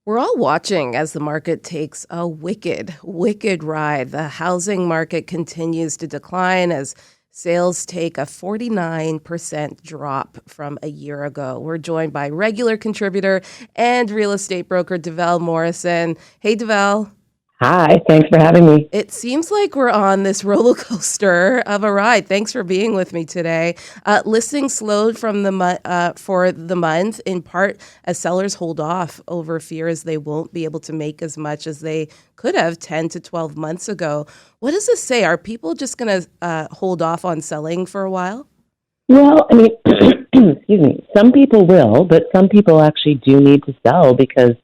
We're all watching as the market takes a wicked, wicked ride. The housing market continues to decline as sales take a 49% drop from a year ago. We're joined by regular contributor and real estate broker Develle Morrison. Hey, Develle. Hi, thanks for having me. It seems like we're on this roller coaster of a ride. Thanks for being with me today. Listings slowed from for the month, in part as sellers hold off over fears they won't be able to make as much as they could have 10 to 12 months ago. What does this say? Are people just going to hold off on selling for a while? Well, I mean, excuse me, some people will, but some people actually do need to sell because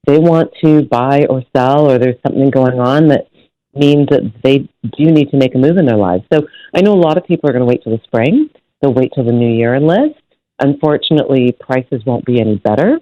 they want to buy or sell, or there's something going on that means that they do need to make a move in their lives. So I know a lot of people are going to wait till the spring. They'll wait till the new year and list. Unfortunately, prices won't be any better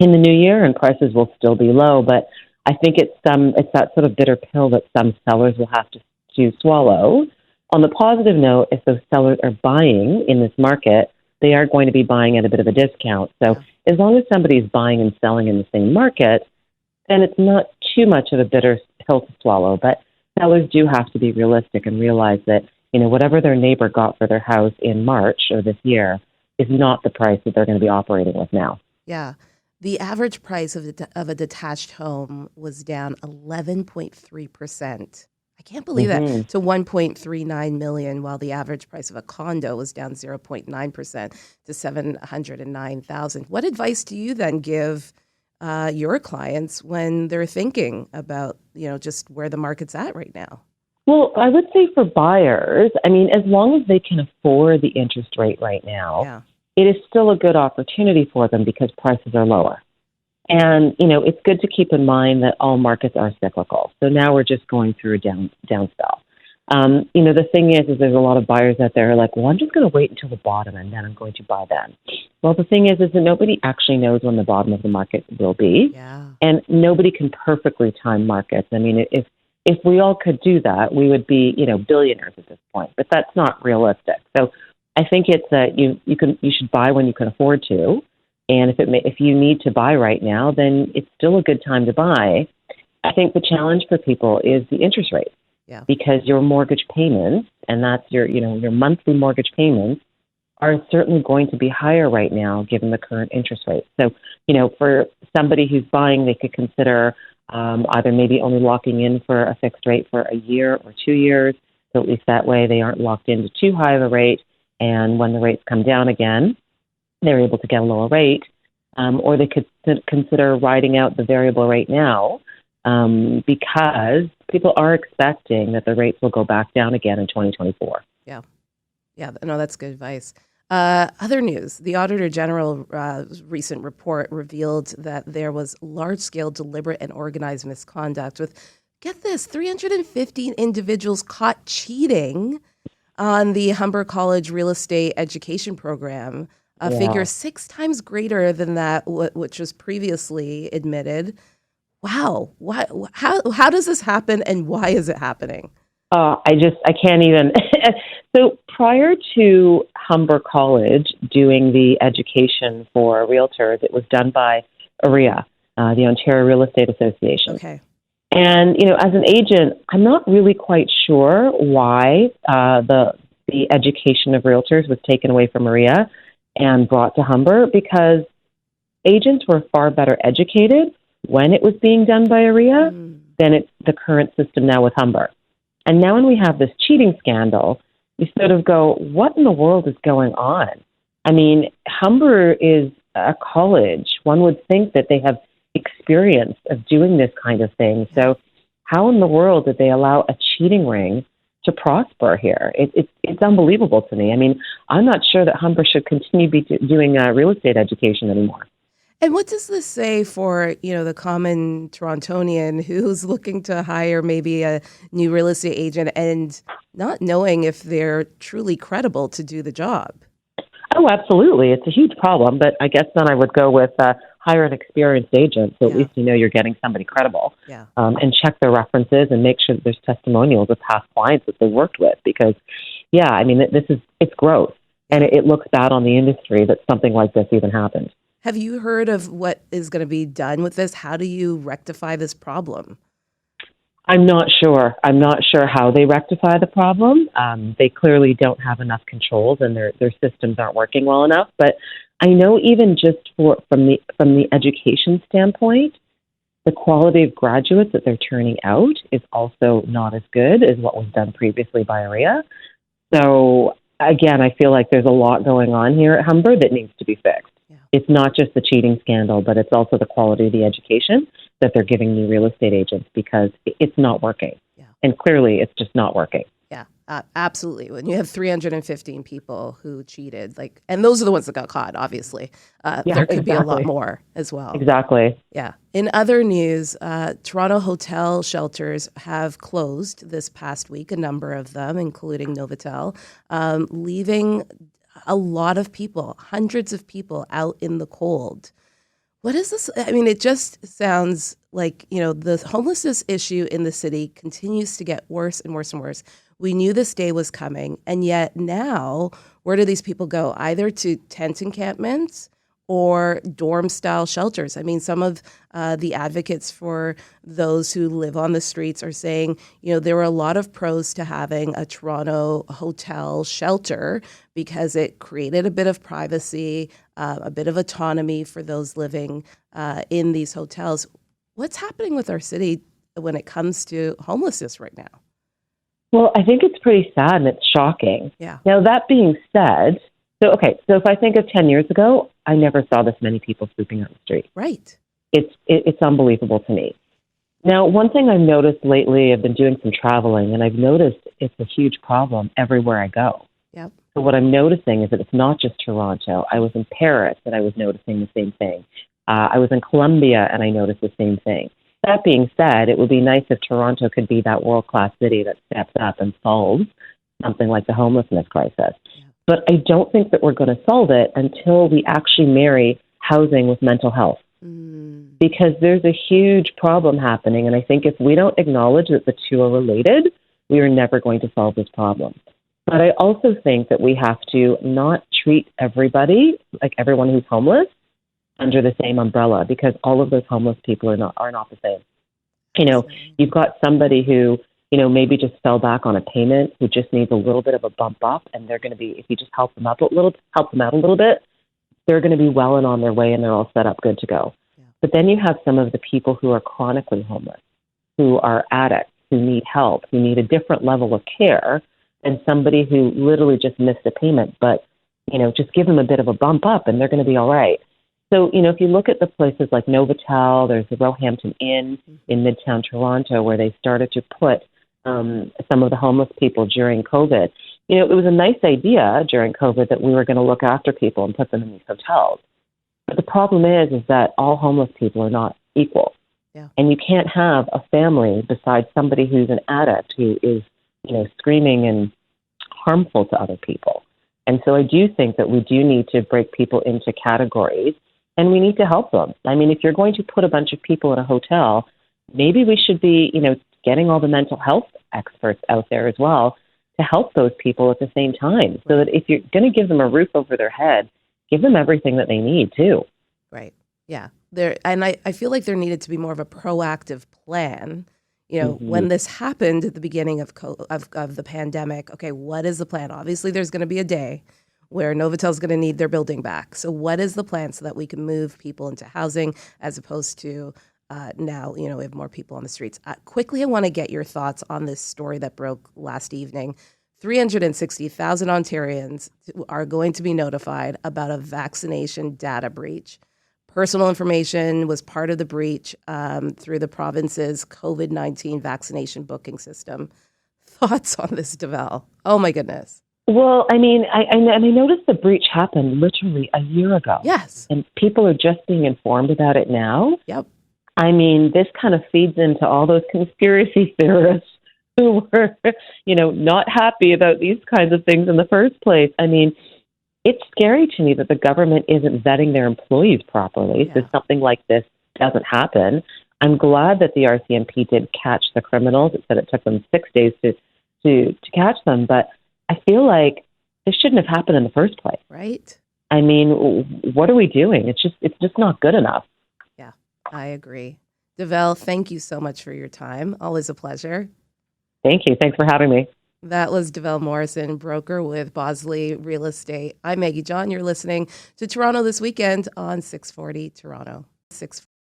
in the new year, and prices will still be low. But I think it's that sort of bitter pill that some sellers will have to swallow. On the positive note, if those sellers are buying in this market, they are going to be buying at a bit of a discount. So as long as somebody's buying and selling in the same market, then it's not too much of a bitter pill to swallow. But sellers do have to be realistic and realize that, whatever their neighbor got for their house in March or this year is not the price that they're going to be operating with now. Yeah. The average price of a detached home was down 11.3%. I can't believe that, to 1.39 million, while the average price of a condo was down 0.9% to 709,000. What advice do you then give your clients when they're thinking about, just where the market's at right now? Well, I would say for buyers, as long as they can afford the interest rate right now, it is still a good opportunity for them because prices are lower. And, it's good to keep in mind that all markets are cyclical. So now we're just going through a down spell. The thing is there's a lot of buyers out there who are like, well, I'm just going to wait until the bottom and then I'm going to buy then. Well, the thing is that nobody actually knows when the bottom of the market will be. Yeah. And nobody can perfectly time markets. If we all could do that, we would be, billionaires at this point. But that's not realistic. So I think it's that you should buy when you can afford to. And if you need to buy right now, then it's still a good time to buy. I think the challenge for people is the interest rate. Yeah. Because your mortgage payments, and that's your monthly mortgage payments, are certainly going to be higher right now given the current interest rate. So, for somebody who's buying, they could consider either maybe only locking in for a fixed rate for a year or 2 years. So at least that way they aren't locked into too high of a rate. And when the rates come down again, they're able to get a lower rate, or they could consider riding out the variable rate now because people are expecting that the rates will go back down again in 2024. Yeah. No, that's good advice. Other news, the Auditor General's recent report revealed that there was large-scale deliberate and organized misconduct with, get this, 315 individuals caught cheating on the Humber College real estate education program. A figure 6 times greater than that, which was previously admitted. Wow. How does this happen and why is it happening? I can't even. So prior to Humber College doing the education for realtors, it was done by OREA, the Ontario Real Estate Association. Okay. And, as an agent, I'm not really quite sure why the education of realtors was taken away from OREA and brought to Humber, because agents were far better educated when it was being done by OREA than it's the current system now with Humber. And now when we have this cheating scandal, you sort of go, what in the world is going on? Humber is a college. One would think that they have experience of doing this kind of thing. So how in the world did they allow a cheating ring to prosper here? It's unbelievable to me. I'm not sure that Humber should continue doing real estate education anymore. And what does this say for, the common Torontonian who's looking to hire maybe a new real estate agent and not knowing if they're truly credible to do the job? Oh, absolutely. It's a huge problem. But I guess then I would go with hire an experienced agent, so at least you're getting somebody credible. Yeah. And check their references and make sure that there's testimonials of past clients that they worked with. Because, it's gross. And it looks bad on the industry that something like this even happened. Have you heard of what is going to be done with this? How do you rectify this problem? I'm not sure. I'm not sure how they rectify the problem. They clearly don't have enough controls, and their systems aren't working well enough. But I know even just from the education standpoint, the quality of graduates that they're turning out is also not as good as what was done previously by AREA. So again, I feel like there's a lot going on here at Humber that needs to be fixed. Yeah. It's not just the cheating scandal, but it's also the quality of the education that they're giving new real estate agents, because it's not working. Yeah. And clearly it's just not working. Yeah, absolutely. When you have 315 people who cheated, and those are the ones that got caught, obviously, there could be a lot more as well. Exactly. Yeah. In other news, Toronto hotel shelters have closed this past week, a number of them, including Novotel, leaving a lot of people, hundreds of people out in the cold. What is this? I mean, it just sounds like, the homelessness issue in the city continues to get worse and worse and worse. We knew this day was coming, and yet now, where do these people go? Either to tent encampments or dorm-style shelters. I mean, some of the advocates for those who live on the streets are saying, there were a lot of pros to having a Toronto hotel shelter because it created a bit of privacy, a bit of autonomy for those living in these hotels. What's happening with our city when it comes to homelessness right now? Well, I think it's pretty sad and it's shocking. Yeah. Now, that being said, so if I think of 10 years ago, I never saw this many people sleeping on the street. Right. It's unbelievable to me. Now, one thing I've noticed lately, I've been doing some traveling, and I've noticed it's a huge problem everywhere I go. Yep. So what I'm noticing is that it's not just Toronto. I was in Paris, and I was noticing the same thing. I was in Colombia, and I noticed the same thing. That being said, it would be nice if Toronto could be that world-class city that steps up and solves something like the homelessness crisis. Yeah. But I don't think that we're going to solve it until we actually marry housing with mental health. Because there's a huge problem happening, and I think if we don't acknowledge that the two are related, we are never going to solve this problem. But I also think that we have to not treat everybody, like everyone who's homeless, under the same umbrella, because all of those homeless people are not the same. You've got somebody who, maybe just fell back on a payment, who just needs a little bit of a bump up, and they're going to be, if you just help them out a little bit, they're going to be well and on their way, and they're all set up good to go. Yeah. But then you have some of the people who are chronically homeless, who are addicts, who need help, who need a different level of care than somebody who literally just missed a payment. But, just give them a bit of a bump up, and they're going to be all right. So, if you look at the places like Novotel, there's the Roehampton Inn in Midtown Toronto, where they started to put some of the homeless people during COVID. It was a nice idea during COVID that we were going to look after people and put them in these hotels. But the problem is that all homeless people are not equal. Yeah. And you can't have a family besides somebody who's an addict who is, screaming and harmful to other people. And so I do think that we do need to break people into categories, and we need to help them. I mean, if you're going to put a bunch of people in a hotel, maybe we should be, getting all the mental health experts out there as well to help those people at the same time. So that if you're going to give them a roof over their head, give them everything that they need too. Right. Yeah. I feel like there needed to be more of a proactive plan. When this happened at the beginning of the pandemic, okay, what is the plan? Obviously, there's going to be a day where Novatel's going to need their building back. So what is the plan so that we can move people into housing as opposed to now, we have more people on the streets? Quickly, I want to get your thoughts on this story that broke last evening. 360,000 Ontarians are going to be notified about a vaccination data breach. Personal information was part of the breach through the province's COVID-19 vaccination booking system. Thoughts on this, Deval? Oh, my goodness. Well, I mean, I noticed the breach happened literally a year ago. Yes. And people are just being informed about it now. Yep. I mean, this kind of feeds into all those conspiracy theorists who were, not happy about these kinds of things in the first place. I mean, it's scary to me that the government isn't vetting their employees properly, so something like this doesn't happen. I'm glad that the RCMP did catch the criminals. It said it took them 6 days to catch them, but I feel like this shouldn't have happened in the first place. Right. I mean, what are we doing? It's just not good enough. Yeah, I agree. DeVell, thank you so much for your time. Always a pleasure. Thank you. Thanks for having me. That was DeVell Morrison, broker with Bosley Real Estate. I'm Maggie John. You're listening to Toronto This Weekend on 640 Toronto. 640.